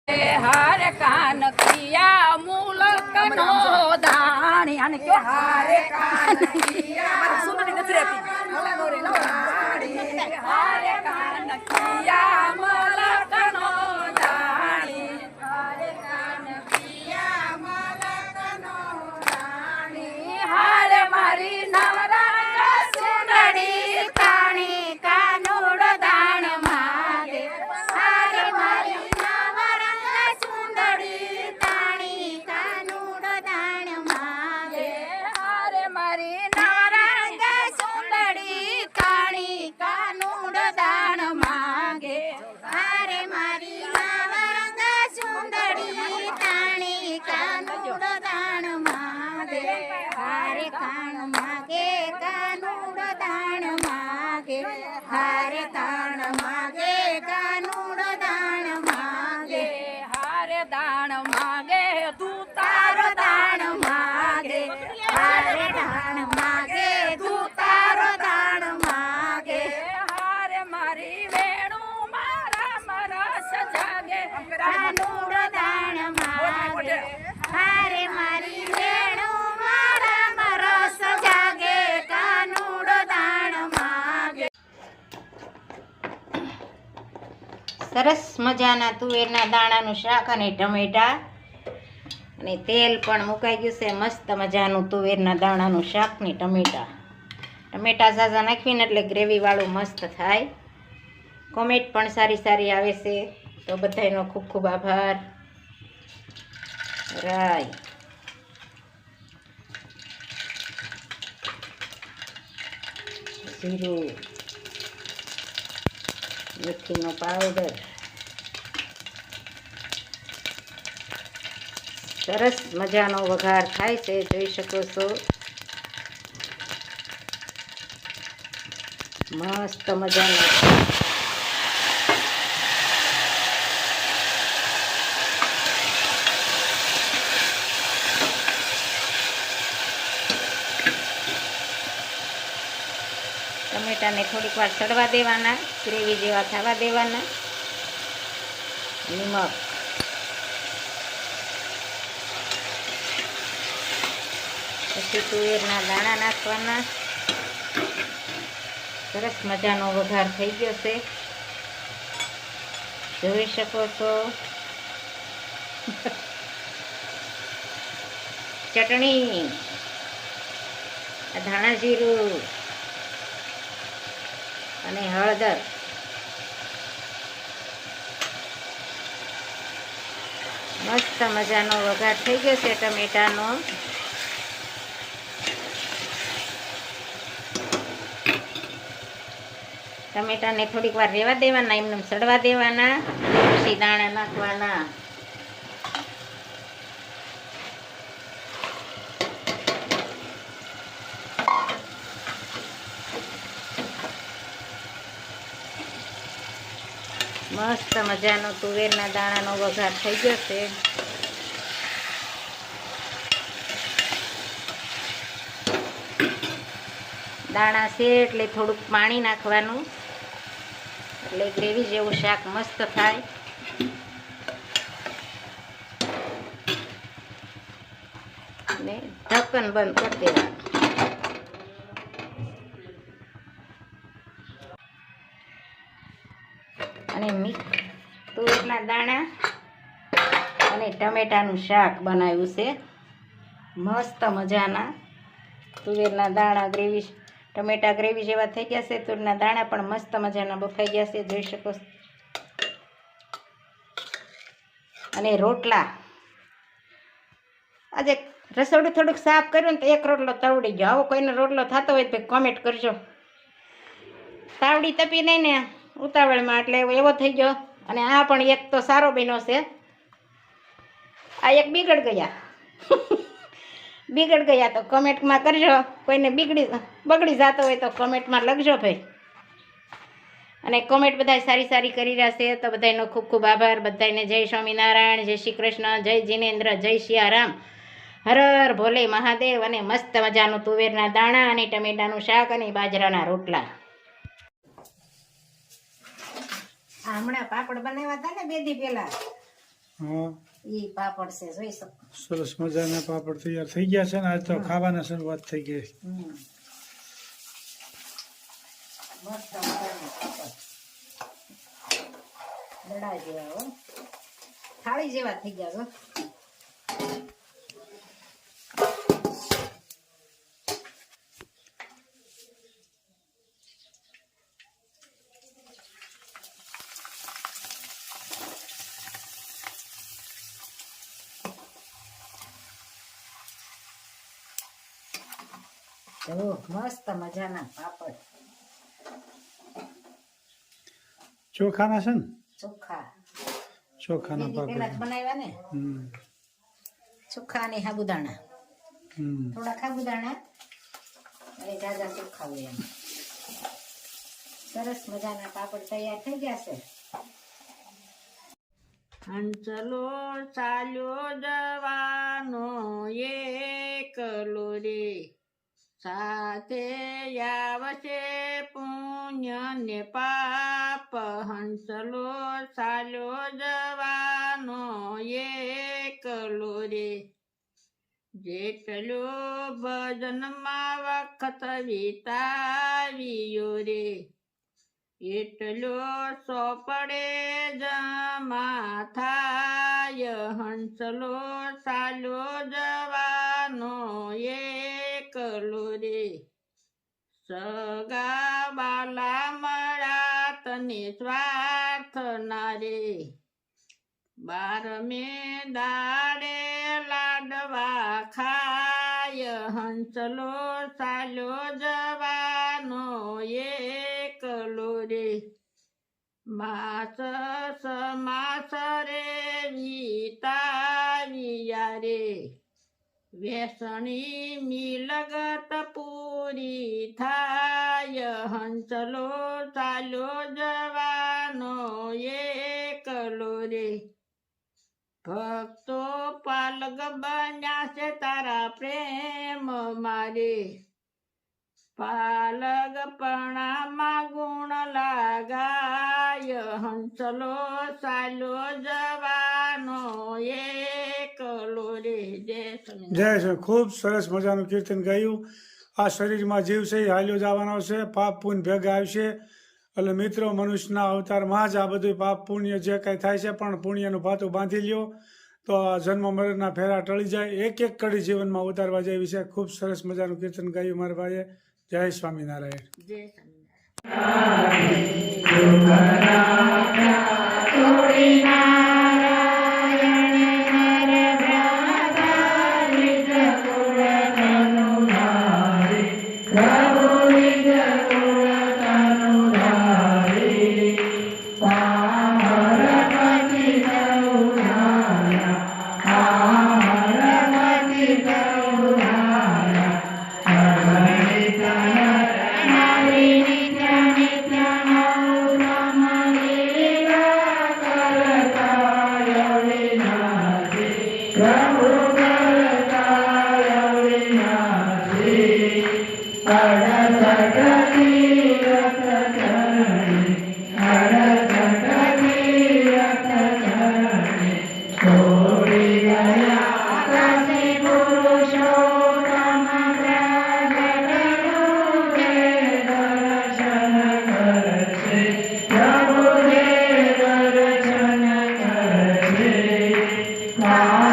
હારે કાન કિયા મુલક નો દાણી અને કે હારે કાન કિયા સુનની નથી રહેતી હારે કાન કિયા મુલક નો દાણી હારે કાન કિયા મુલક નો દાણી હારે મારી નવરંગ સુંદરી તાણી કાનુડ દાણ માગે હારે મારી હારે તાણ માગે કાનુડ દાણ માગે હારે દાણ માગે તું તારો દાણ માગે હારે દાણ માગે તું તારો દાણ માગે હારે મારી વેણુ મારા મરસ જાગે કાનુડ દાણ માગે હારે મારી વેણુ મારા મરસ જાગે કાનુડ દાણ માગે. સરસ મજાના તુવેરના દાણાનું શાક અને ટમેટા અને તેલ પણ મુકાઈ ગયું છે. મસ્ત મજાનું તુવેરના દાણાનું શાક ને ટમેટા ઝાઝા નાખીને એટલે ગ્રેવીવાળું મસ્ત થાય. કોમેન્ટ પણ સારી સારી આવે છે, તો બધાનો ખૂબ ખૂબ આભાર. રાય જીરું, મેથીનો પાવડર, સરસ મજાનો વઘાર થાય છે, જોઈ શકો છો. મસ્ત મજાનો ટમેટાને થોડીક વાર સડવા દેવાના, ગ્રેવી જેવા થવા દેવાના. નિમક, પછી તુવેરના દાણા નાખવાના. સરસ મજાનો વઘાર થઈ ગયો છે, જોઈ શકો છો. ચટણી, ધાણા જીરું અને હળદર. મસ્ત મજાનો વઘાર થઈ ગયો છે ટમેટાનો. ટમેટાને થોડીક વાર રહેવા દેવાના, એમને સડવા દેવાના, પછી દાણા નાખવાના. મસ્ત મજાનો તુવેરના દાણાનો વઘાર થઈ ગયો છે. દાણા છે એટલે થોડુંક પાણી નાખવાનું, એટલે ગ્રેવી જેવું શાક મસ્ત થાય. અને ઢક્કન બંધ કરી દેવાનું. અને તુવેરના દાણા અને ટમેટાનું શાક બનાવ્યું છે. મસ્ત મજાના તુવેરના દાણા ગ્રેવી, ટમેટા ગ્રેવી જેવા થઈ ગયા છે. તુવેરના દાણા પણ મસ્ત મજાના બફાઈ ગયા છે, જોઈ શકો. અને રોટલા, આજે રસોડું થોડુંક સાફ કર્યું ને તો એક રોટલો તવડી ગયો. આવો કોઈને રોટલો થતો હોય તો કોમેન્ટ કરજો. તાવડી તપી નહીં ને ઉતાવળમાં, એટલે એવો થઈ ગયો. અને આ પણ એક તો સારો બન્યો છે, આ એક બગડી ગયા તો કમેન્ટમાં કરજો. કોઈને બગડી જતો હોય તો કમેન્ટમાં લખજો ભાઈ. અને કોમેન્ટ બધા સારી સારી કરી રહ્યા છે, તો બધાનો ખૂબ ખૂબ આભાર. બધાને જય સ્વામિનારાયણ, જય શ્રી કૃષ્ણ, જય જીનેન્દ્ર, જય સિયારામ, હર હર ભોલે મહાદેવ. અને મસ્ત મજાનું તુવેરના દાણા અને ટમેટાનું શાક અને બાજરાના રોટલા. હમણાં પાપડ બનાવ્યા હતા ને 2 દી પહેલા, હા ઈ પાપડ છે જોઈ શકો. સરસ મજાના પાપડ તૈયાર થઈ ગયા છે ને આજ તો ખાવાના શરૂઆત થઈ ગઈ. મસ્ત મજાના પાપડ દડા જેવા હો, થાળી જેવા થઈ ગયા છો. મસ્ત મજાના પાપડ ચોખાના છે ને? ચોખા ચોખાના પેલા જ પાપડ. બનાવ્યા ને. ચોખા અને સાબુદાણા, થોડા સાબુદાણા અને જાજા ચોખા હોય એમ. સરસ મજાના પાપડ તૈયાર થઈ ગયા છે. હંચલો ચાલ્યો જવાનો એકલો રે, સાથે આવશે પુણ્ય ને પાપ. હંસલો ચાલ્યો જવાનો એકલો રે, જેટલો ભજનમાં વખત વિતાવ્યો રે, એટલો સોપડે જમા થાય. હંસલો ચાલ્યો જવાનો એકલો રે, સગા બાલા મળ્યા તને સ્વાર્થ ના રે, 12મે દાડે લાડવા ખાય. હંસલો ચાલ્યો જવાનો એકલો રે, માસ સમાસ રે વિતાવ્યા રે, વ્યસણી મિલગત પૂરી થાય. હંસલો ચાલ્યો જવાનો એકલો રે, ભક્તો પાલગ બન્યા છે તારા પ્રેમ મારે, પાલગપણામાં ગુણ લાગાય. હંસલો ચાલ્યો જવાનો એકલો રે. જય શ્રી. ખૂબ સરસ મજાનું કીર્તન ગાયું. આ શરીરમાં જીવ છે એ હાલ્યો જવાનો છે, પાપ પુણ્ય ભેગા આવશે. એટલે મિત્રો, મનુષ્યના અવતારમાં જ આ બધું પાપ પુણ્ય જે કાંઈ થાય છે, પણ પુણ્યનું ભાતું બાંધી લ્યો તો આ જન્મ મરણના ફેરા ટળી જાય. એક એક કડી જીવનમાં ઉતારવા જેવી છે. ખૂબ સરસ મજાનું કીર્તન ગાયું મારા ભાઈએ. જય સ્વામિનારાયણ. જય સ્વામિનારાયણ. Wow.